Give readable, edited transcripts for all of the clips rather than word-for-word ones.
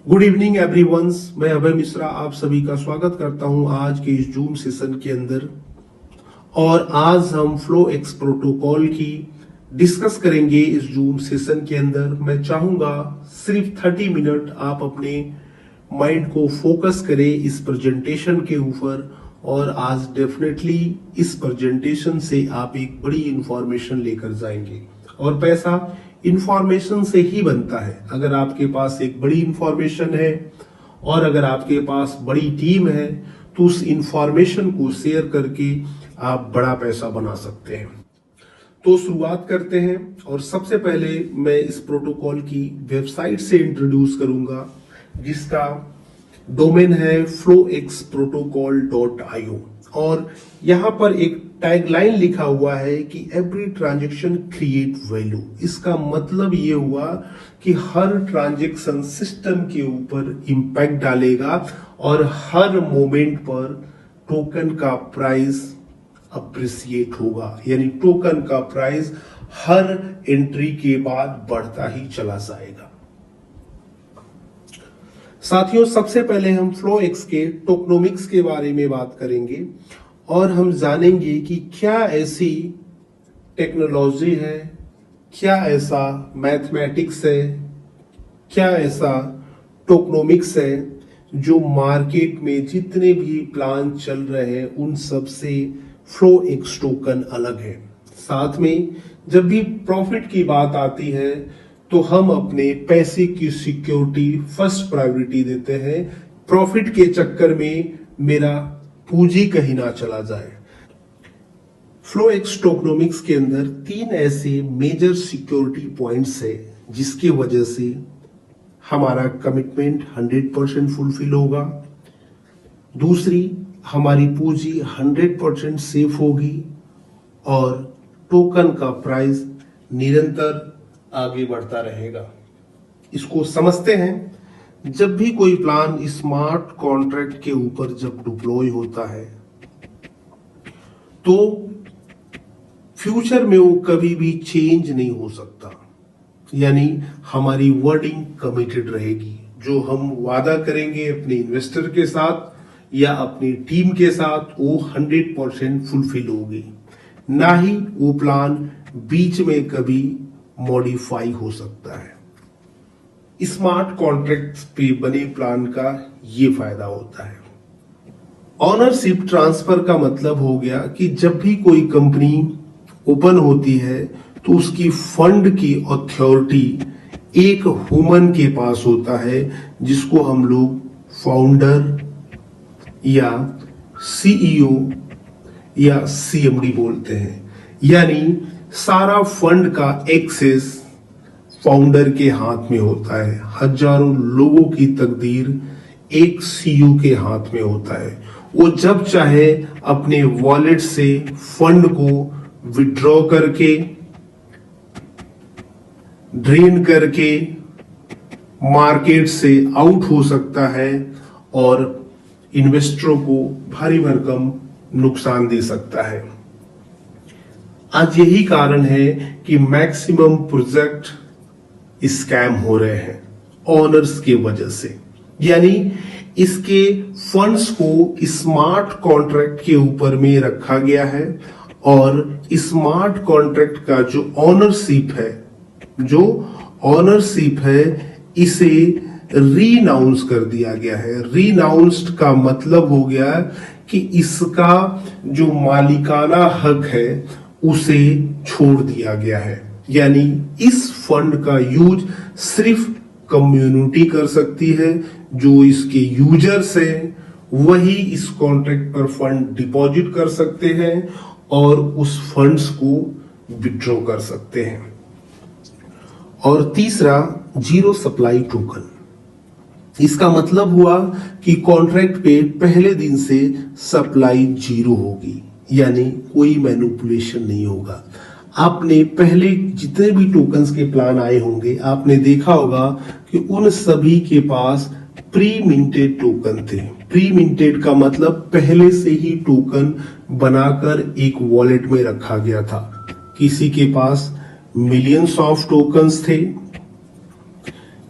Good evening everyone's. मैं अभय मिश्रा आप सभी का स्वागत करता हूं आज के इस जूम सेशन के अंदर। और आज हम फ्लो एक्स प्रोटोकॉल की डिस्कस करेंगे। इस जूम सेशन के अंदर मैं चाहूंगा सिर्फ 30 मिनट आप अपने माइंड को फोकस करें इस प्रेजेंटेशन के ऊपर। और आज डेफिनेटली इस प्रेजेंटेशन से आप एक बड़ी इंफॉर्मेशन लेकर जाएंगे। और पैसा इंफॉर्मेशन से ही बनता है। अगर आपके पास एक बड़ी इंफॉर्मेशन है और अगर आपके पास बड़ी टीम है तो उस इंफॉर्मेशन को शेयर करके आप बड़ा पैसा बना सकते हैं। तो शुरुआत करते हैं। और सबसे पहले मैं इस प्रोटोकॉल की वेबसाइट से इंट्रोड्यूस करूंगा जिसका डोमेन है flowxprotocol.io। और यहां पर एक टैगलाइन लिखा हुआ है कि एवरी ट्रांजैक्शन क्रिएट वैल्यू। इसका मतलब ये हुआ कि हर ट्रांजैक्शन सिस्टम के ऊपर इंपैक्ट डालेगा और हर मोमेंट पर टोकन का प्राइस अप्रिसिएट होगा। यानी टोकन का प्राइस हर एंट्री के बाद बढ़ता ही चला जाएगा। साथियों, सबसे पहले हम फ्लो एक्स के टोकनोमिक्स के बारे में बात करेंगे और हम जानेंगे कि क्या ऐसी टेक्नोलॉजी है, क्या ऐसा मैथमेटिक्स है, क्या ऐसा टोकनोमिक्स है जो मार्केट में जितने भी प्लान चल रहे हैं उन सब से फ्लो एक्स टोकन अलग है। साथ में जब भी प्रॉफिट की बात आती है तो हम अपने पैसे की सिक्योरिटी फर्स्ट प्रायोरिटी देते हैं। प्रॉफिट के चक्कर में मेरा पूंजी कहीं ना चला जाए। फ्लो एक्स टोकनोमिक्स के अंदर 3 ऐसे मेजर सिक्योरिटी पॉइंट्स है जिसकी वजह से हमारा कमिटमेंट 100% फुलफिल होगा। दूसरी, हमारी पूंजी 100% सेफ होगी और टोकन का प्राइस निरंतर आगे बढ़ता रहेगा। इसको समझते हैं। जब भी कोई प्लान स्मार्ट कॉन्ट्रैक्ट के ऊपर जब डिप्लॉय होता है तो फ्यूचर में वो कभी भी चेंज नहीं हो सकता। यानी हमारी वर्डिंग कमिटेड रहेगी। जो हम वादा करेंगे अपने इन्वेस्टर के साथ या अपनी टीम के साथ वो 100% फुलफिल होगी। ना ही वो प्लान बीच में कभी मॉडिफाई हो सकता है। स्मार्ट कॉन्ट्रैक्ट्स पे बने प्लान का ये फायदा होता है। ऑनरशिप ट्रांसफर का मतलब हो गया कि जब भी कोई कंपनी ओपन होती है तो उसकी फंड की अथॉरिटी एक ह्यूमन के पास होता है जिसको हम लोग फाउंडर या सीईओ या सीएमडी बोलते हैं। यानी सारा फंड का एक्सेस फाउंडर के हाथ में होता है। हजारों लोगों की तकदीर एक सीईओ के हाथ में होता है। वो जब चाहे अपने वॉलेट से फंड को विड्रॉ करके, ड्रेन करके मार्केट से आउट हो सकता है और इन्वेस्टरों को भारी भरकम नुकसान दे सकता है। आज यही कारण है कि मैक्सिमम प्रोजेक्ट स्कैम हो रहे हैं ओनर्स के वजह से। यानी इसके फंड्स को स्मार्ट कॉन्ट्रैक्ट के ऊपर में रखा गया है और स्मार्ट कॉन्ट्रैक्ट का जो ओनरशिप है इसे रीनाउंस कर दिया गया है। रीनाउंस्ड का मतलब हो गया कि इसका जो मालिकाना हक है उसे छोड़ दिया गया है। यानी इस फंड का यूज सिर्फ कम्युनिटी कर सकती है। जो इसके यूजर्स हैं वही इस कॉन्ट्रैक्ट पर फंड डिपॉजिट कर सकते हैं और उस फंड्स को विड्रॉ कर सकते हैं। और तीसरा, जीरो सप्लाई टोकन। इसका मतलब हुआ कि कॉन्ट्रैक्ट पे पहले दिन से सप्लाई जीरो होगी। यानी कोई मैनिपुलेशन नहीं होगा। आपने पहले जितने भी टोकन्स के प्लान आए होंगे आपने देखा होगा कि उन सभी के पास प्री मिंटेड टोकन थे। प्री मिंटेड का मतलब पहले से ही टोकन बनाकर एक वॉलेट में रखा गया था। किसी के पास मिलियंस ऑफ टोकन्स थे,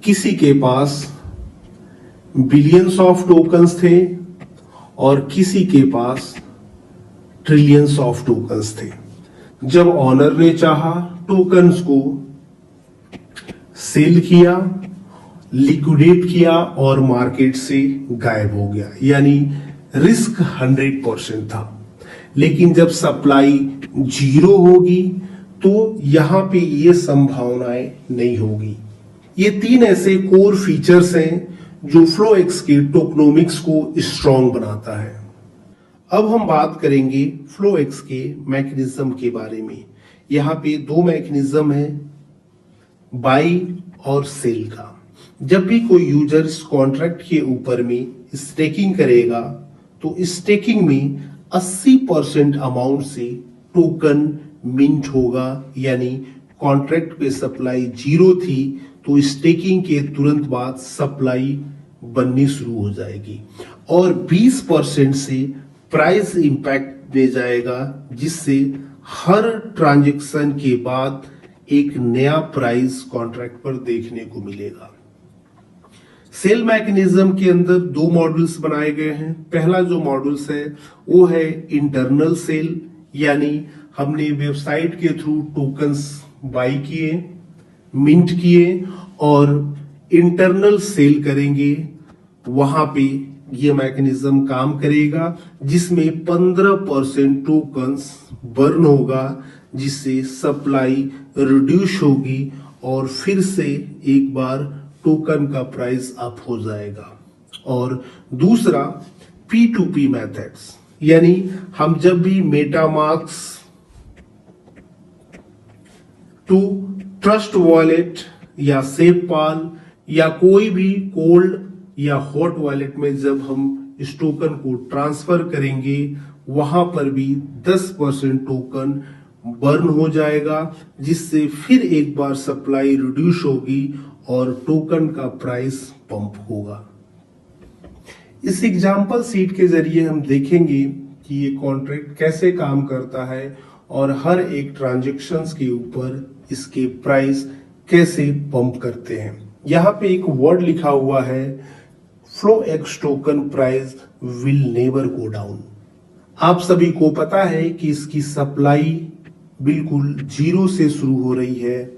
किसी के पास बिलियंस ऑफ टोकन्स थे और किसी के पास ट्रिलियंस ऑफ टोकन्स थे। जब ऑनर ने चाहा टोकन्स को सेल किया, लिक्विडेट किया और मार्केट से गायब हो गया, यानी रिस्क 100% था। लेकिन जब सप्लाई 0 होगी तो यहां पे ये संभावनाएं नहीं होगी। ये 3 ऐसे कोर फीचर्स हैं जो फ्लोएक्स के टोकनोमिक्स को स्ट्रॉन्ग बनाता है। अब हम बात करेंगे फ्लोएक्स के मैकेनिज्म के बारे में। यहाँ पे 2 मैकेनिज्म है, बाई और सेल का। जब भी कोई यूजर इस कॉन्ट्रैक्ट के ऊपर में स्टेकिंग करेगा तो स्टेकिंग में 80% अमाउंट से टोकन मिंट होगा, यानी कॉन्ट्रैक्ट पे सप्लाई 0 थी तो स्टेकिंग के तुरंत बाद सप्लाई बननी शुरू हो जाएगी और 20% से प्राइस इंपैक्ट दे जाएगा, जिससे हर ट्रांजैक्शन के बाद एक नया प्राइस कॉन्ट्रैक्ट पर देखने को मिलेगा। सेल मैकेनिज्म के अंदर 2 मॉडल्स बनाए गए हैं। पहला जो मॉडल्स है वो है इंटरनल सेल, यानी हमने वेबसाइट के थ्रू टोकन्स बाई किए, मिंट किए और इंटरनल सेल करेंगे। वहां पे ये मैकेनिज्म काम करेगा जिसमें 15% टोकन्स बर्न होगा, जिससे सप्लाई रिड्यूस होगी और फिर से एक बार टोकन का प्राइस अप हो जाएगा। और दूसरा P2P मेथड्स, यानी हम जब भी मेटामास्क टू ट्रस्ट वॉलेट या सेफपाल या कोई भी कोल्ड या हॉट वॉलेट में जब हम इस टोकन को ट्रांसफर करेंगे, वहां पर भी 10% टोकन बर्न हो जाएगा, जिससे फिर एक बार सप्लाई रिड्यूस होगी और टोकन का प्राइस पंप होगा। इस एग्जांपल सीट के जरिए हम देखेंगे कि ये कॉन्ट्रैक्ट कैसे काम करता है और हर एक ट्रांजैक्शंस के ऊपर इसके प्राइस कैसे पंप करते हैं। यहाँ पे एक वर्ड लिखा हुआ है, फ्लोएक्स token price will never go down. आप सभी को पता है कि इसकी सप्लाई बिल्कुल 0 से शुरू हो रही है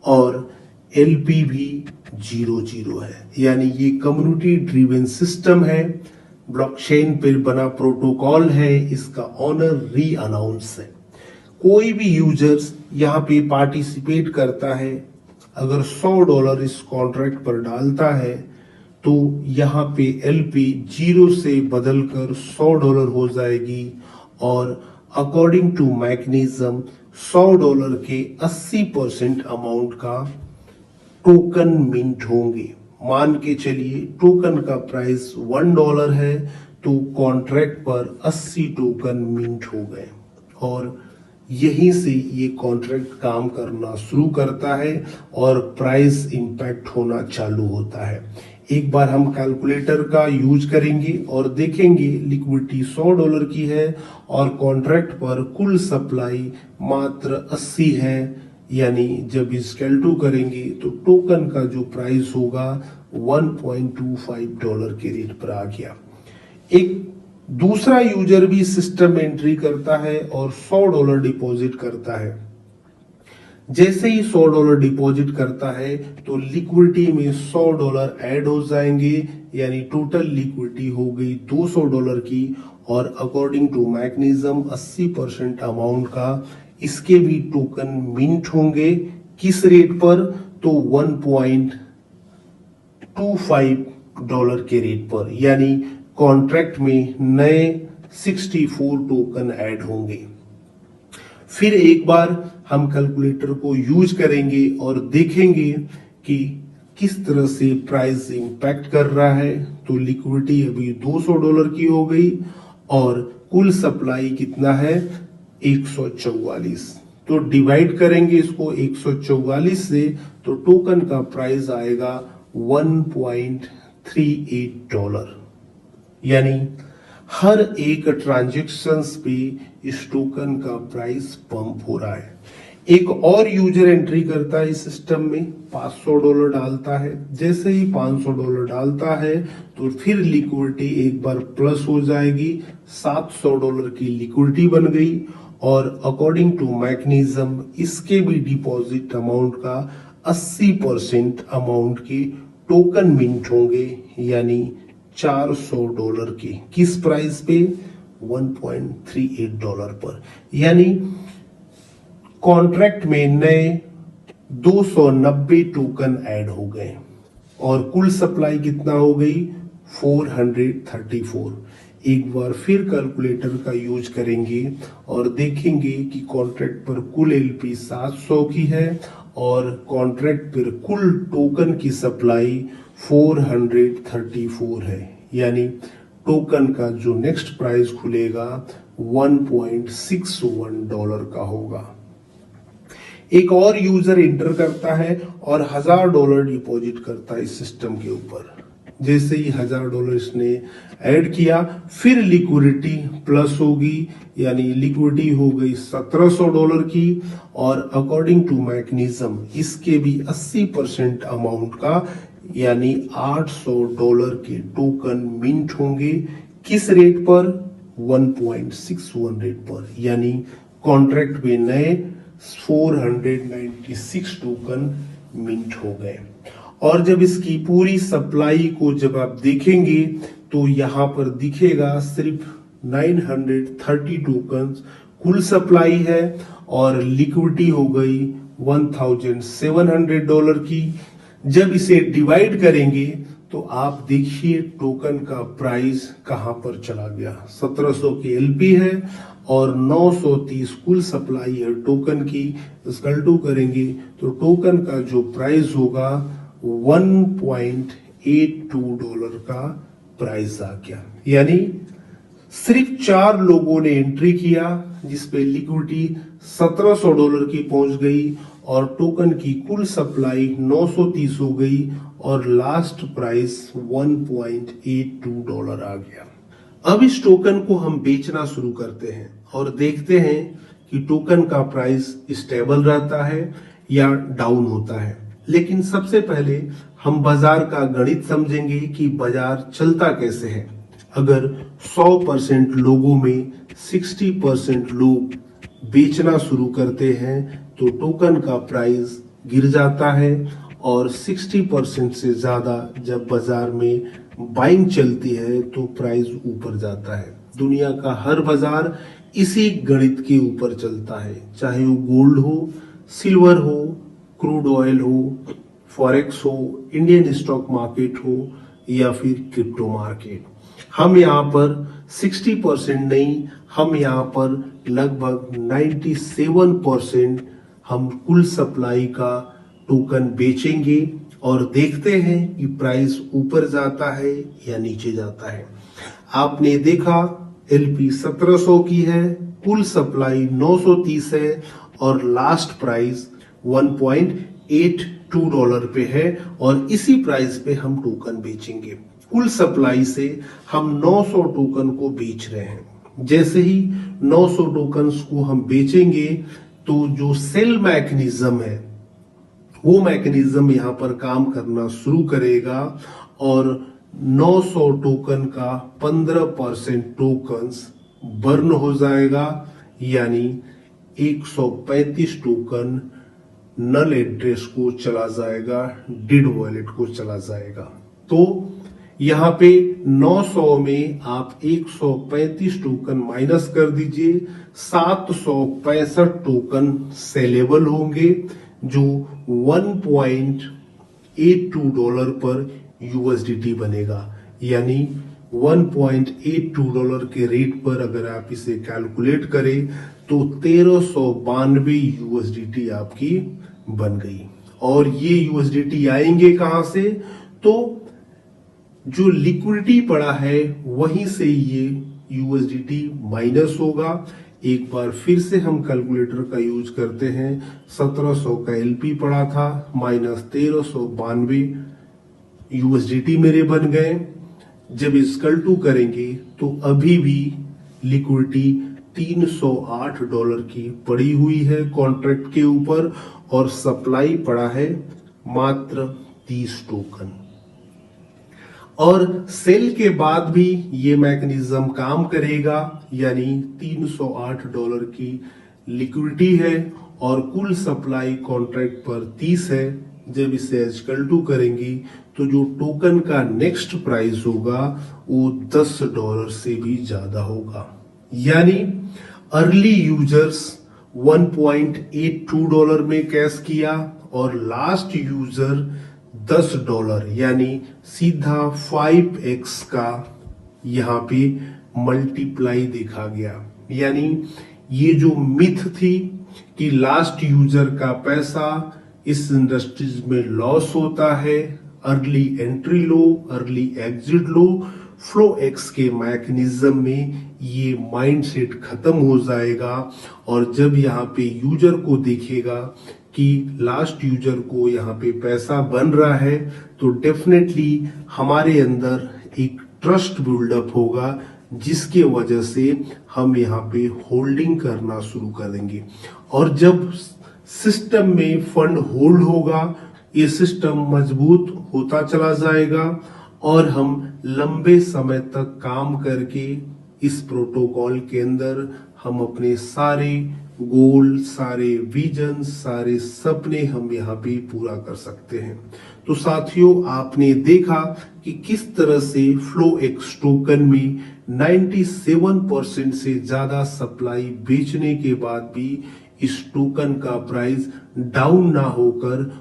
और एलपी भी 0 है, यानी ये कम्युनिटी ड्रिवन सिस्टम है, ब्लॉकचेन पर बना प्रोटोकॉल है, इसका ऑनर री अनाउंस है। कोई भी यूजर्स यहाँ पे पार्टिसिपेट करता है, अगर $100 इस कॉन्ट्रैक्ट पर डालता है तो यहाँ पे एलपी 0 से बदलकर $100 हो जाएगी और अकॉर्डिंग टू मैकेनिज्म $100 के 80% अमाउंट का टोकन मिंट होंगे। मान के चलिए टोकन का प्राइस $1 है तो कॉन्ट्रैक्ट पर 80 टोकन मिंट हो गए और यहीं से ये कॉन्ट्रैक्ट काम करना शुरू करता है और प्राइस इंपैक्ट होना चालू होता है। एक बार हम कैलकुलेटर का यूज करेंगे और देखेंगे लिक्विडिटी $100 की है और कॉन्ट्रैक्ट पर कुल सप्लाई मात्र 80 है, यानी जब इस कैलटू करेंगे तो टोकन का जो प्राइस होगा $1.25 के रेट पर आ गया। एक दूसरा यूजर भी सिस्टम में एंट्री करता है और $100 डिपॉजिट करता है। जैसे ही $100 डिपॉजिट करता है तो लिक्विडिटी में $100 ऐड हो जाएंगे, यानी टोटल लिक्विडिटी हो गई $200 की और अकॉर्डिंग टू मैकेनिज्म 80% अमाउंट का इसके भी टोकन मिंट होंगे। किस रेट पर? तो $1.25 के रेट पर, यानी कॉन्ट्रैक्ट में नए 64 टोकन ऐड होंगे। फिर एक बार हम कैलकुलेटर को यूज करेंगे और देखेंगे कि किस तरह से प्राइस इंपैक्ट कर रहा है। तो लिक्विडिटी अभी $200 की हो गई और कुल सप्लाई कितना है? 144। तो डिवाइड करेंगे इसको 144 से तो टोकन का प्राइस आएगा $1.38, यानी हर एक ट्रांजैक्शंस पे इस टोकन का प्राइस पंप हो रहा है। एक और यूजर एंट्री करता है इस सिस्टम में, $500 डालता है। जैसे ही $500 डालता है तो फिर लिक्विडिटी एक बार प्लस हो जाएगी, $700 की लिक्विडिटी बन गई। और अकॉर्डिंग टू मैकेनिज्म इसके भी डिपॉजिट अमाउंट का 80% अमाउंट के टोकन मिंट होंगे, यानी $400 के। किस प्राइस पे? $1.38 पर। यानी कॉन्ट्रैक्ट में नए 290 टोकन ऐड हो गए और कुल सप्लाई कितना हो गई? 434। एक बार फिर कैलकुलेटर का यूज करेंगे और देखेंगे कि कॉन्ट्रैक्ट पर कुल एलपी 700 की है और कॉन्ट्रैक्ट पर कुल टोकन की सप्लाई 434 है। यानी टोकन का जो नेक्स्ट प्राइस खुलेगा $1.61 का होगा। एक और यूजर इंटर करता है और $1000 डिपॉजिट करता है इस सिस्टम के ऊपर। जैसे ही $1000 इसने ऐड किया, फिर लिक्विडिटी प्लस होगी, यानी लिक्विडिटी हो गई $1700 की। और अकॉर्डिंग टू मैकेनिज्म इसके भी 80% अमाउंट का, यानी $800 के टोकन मिंट होंगे। किस रेट पर? 1.61 रेट पर। यानी कॉन्ट्रैक्ट में नए 496 टोकन मिंट हो गए। और जब इसकी पूरी सप्लाई को जब आप देखेंगे तो यहां पर दिखेगा सिर्फ 930 टोकन कुल सप्लाई है और लिक्विडिटी हो गई $1700 की। जब इसे डिवाइड करेंगे तो आप देखिए टोकन का प्राइस कहां पर चला गया। 1700 की एलपी है और 930 कुल सप्लाई है टोकन की। इसका टू करेंगे तो टोकन का जो प्राइस होगा $1.82 का प्राइस आ गया। यानी सिर्फ 4 लोगों ने एंट्री किया जिसपे लिक्विडिटी $1700 की पहुंच गई और टोकन की कुल सप्लाई 930 हो गई और लास्ट प्राइस $1.82 आ गया। अब इस टोकन को हम बेचना शुरू करते हैं और देखते हैं कि टोकन का प्राइस स्टेबल रहता है या डाउन होता है। लेकिन सबसे पहले हम बाजार का गणित समझेंगे कि बाजार चलता कैसे है। अगर 100% लोगों में 60% लोग बेचना शुरू करते हैं तो टोकन का प्राइस गिर जाता है और 60% से ज्यादा जब बाजार में बाइंग चलती है तो प्राइस ऊपर जाता है। दुनिया का हर बाजार इसी गणित के ऊपर चलता है, चाहे वो गोल्ड हो, सिल्वर हो, क्रूड ऑयल हो, फॉरेक्स हो, इंडियन स्टॉक मार्केट हो या फिर क्रिप्टो मार्केट। हम यहाँ पर 60% नहीं, हम यहाँ पर लगभग 97% हम कुल सप्लाई का टोकन बेचेंगे और देखते हैं कि प्राइस ऊपर जाता है या नीचे जाता है। आपने देखा एलपी 1700 की है, कुल सप्लाई 930 है और लास्ट प्राइस $1.82 पे है और इसी प्राइस पे हम टोकन बेचेंगे। कुल सप्लाई से हम 900 टोकन को बेच रहे हैं। जैसे ही 900 टोकन्स को हम बेचेंगे तो जो सेल मैकेनिज्म है वो मैकेनिज्म यहाँ पर काम करना शुरू करेगा और 900 टोकन का 15% टोकन्स बर्न हो जाएगा, यानी 135 टोकन नल एड्रेस को चला जाएगा, डिड वॉलेट को चला जाएगा। तो यहाँ पे 900 में आप 135 टोकन माइनस कर दीजिए, 765 टोकन सेलेबल होंगे जो $1.82 पर यूएसडीटी बनेगा। यानी $1.82 के रेट पर अगर आप इसे कैलकुलेट करें तो 1392 यूएसडीटी आपकी बन गई। और ये यूएसडीटी आएंगे कहां से? तो जो लिक्विडिटी पड़ा है वहीं से ये यूएसडीटी माइनस होगा। एक बार फिर से हम कैलकुलेटर का यूज करते हैं। 1700 का एलपी पड़ा था माइनस 1392 यूएसडीटी मेरे बन गए। जब इसकल टू करेंगे तो अभी भी लिक्विडिटी $308 की पड़ी हुई है कॉन्ट्रैक्ट के ऊपर और सप्लाई पड़ा है मात्र 30 टोकन। और सेल के बाद भी ये मैकेनिज्म काम करेगा, यानी $308 की लिक्विडिटी है और कुल सप्लाई कॉन्ट्रैक्ट पर 30 है। जब इसे एजकल टू करेंगी तो जो टोकन का नेक्स्ट प्राइस होगा वो $10 से भी ज्यादा होगा, यानी अर्ली यूजर्स $1.82 में कैश किया और लास्ट यूजर $10, यानी सीधा 5x का यहाँ पे मल्टीप्लाई देखा गया। यानी ये जो मिथ थी कि लास्ट यूजर का पैसा इस इंडस्ट्रीज में लॉस होता है, अर्ली एंट्री लो, अर्ली एग्जिट लो, फ्लो एक्स के मैकेनिज्म में ये माइंडसेट खत्म हो जाएगा। और जब यहाँ पे यूजर को देखेगा कि लास्ट यूजर को यहाँ पे पैसा बन रहा है तो डेफिनेटली हमारे अंदर एक ट्रस्ट बिल्डअप होगा, जिसके वजह से हम यहाँ पे होल्डिंग करना शुरू करेंगे। और जब सिस्टम में फंड होल्ड होगा, ये सिस्टम मजबूत होता चला जाएगा और हम लंबे समय तक काम करके इस प्रोटोकॉल के अंदर हम अपने सारे गोल, सारे विजन, सारे सपने हम यहाँ पे पूरा कर सकते हैं। तो साथियों, आपने देखा कि किस तरह से फ्लो एक्स टोकन में 97% से ज्यादा सप्लाई बेचने के बाद भी इस टोकन का प्राइस डाउन ना होकर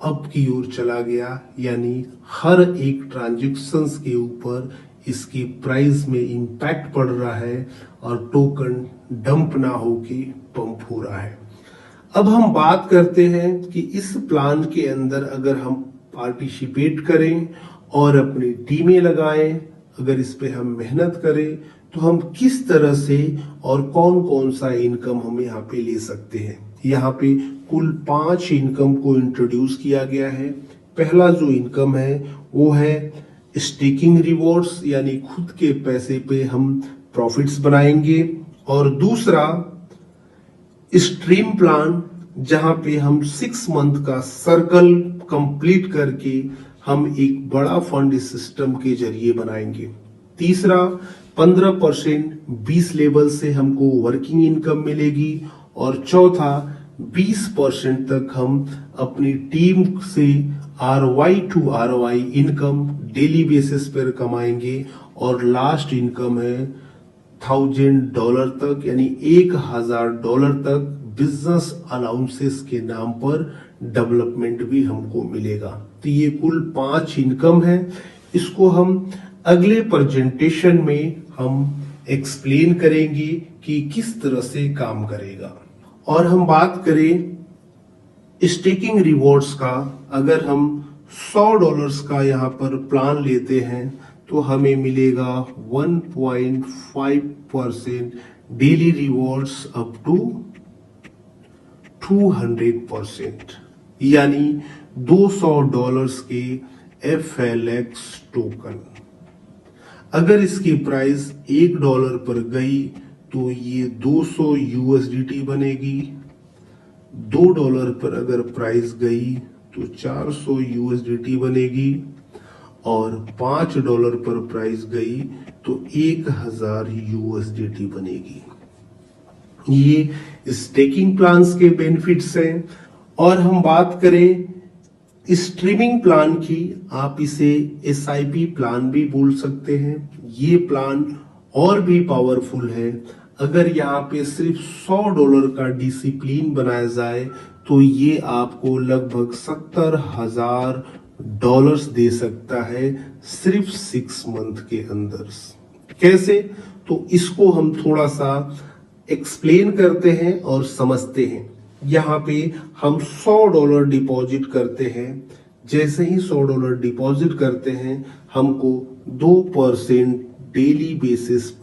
अप की ओर चला गया, यानी हर एक ट्रांजैक्शंस के ऊपर इसकी प्राइस में इंपैक्ट पड़ रहा है और टोकन डंप ना होके पंप हो रहा है। अब हम बात करते हैं कि इस प्लान के अंदर अगर हम पार्टिसिपेट करें और अपनी टीमें लगाएं, अगर इस पे हम मेहनत करें तो हम किस तरह से और कौन कौन सा इनकम हम यहाँ पे ले सकते हैं। यहाँ पे कुल 5 इनकम को इंट्रोड्यूस किया गया है। पहला जो इनकम है वो है स्टेकिंग रिवॉर्ड्स, यानी खुद के पैसे पे हम प्रॉफिट्स बनाएंगे। और दूसरा स्ट्रीम प्लान, जहां पे हम 6 मंथ का सर्कल कंप्लीट करके हम एक बड़ा फंड इस सिस्टम के जरिए बनाएंगे। तीसरा 15% 20 लेवल से हमको वर्किंग इनकम मिलेगी। और चौथा 20% तक हम अपनी टीम से ROI to ROI income daily basis पर कमाएंगे। और लास्ट इनकम है $1000 तक, यानी $1000 तक बिजनेस अलाउंसेस के नाम पर डेवलपमेंट भी हमको मिलेगा। तो ये कुल 5 इनकम है। इसको हम अगले प्रेजेंटेशन में हम एक्सप्लेन करेंगे कि किस तरह से काम करेगा। और हम बात करें स्टेकिंग रिवॉर्ड्स का, अगर हम $100 का यहाँ पर प्लान लेते हैं तो हमें मिलेगा 1.5% डेली रिवॉर्ड्स अप टू 200%, यानी $200 के FLX टोकन। अगर इसकी प्राइस $1 पर गई तो ये 200 USDT बनेगी। $2 पर अगर प्राइस गई तो 400 USDT बनेगी। और $5 पर प्राइस गई तो 1000 USDT बनेगी। ये स्टेकिंग प्लान्स के बेनिफिट्स हैं। और हम बात करें स्ट्रीमिंग प्लान की, आप इसे SIP प्लान भी बोल सकते हैं। ये प्लान और भी पावरफुल है। अगर यहाँ पे सिर्फ $100 का डिसिप्लिन बनाया जाए तो ये आपको लगभग $70,000 दे सकता है सिर्फ 6 मंथ के अंदर। कैसे? तो इसको हम थोड़ा सा एक्सप्लेन करते हैं और समझते हैं। यहाँ पे हम $100 डिपॉजिट करते हैं। जैसे ही $100 डिपॉजिट करते हैं हमको 2% डेली बेसिस पर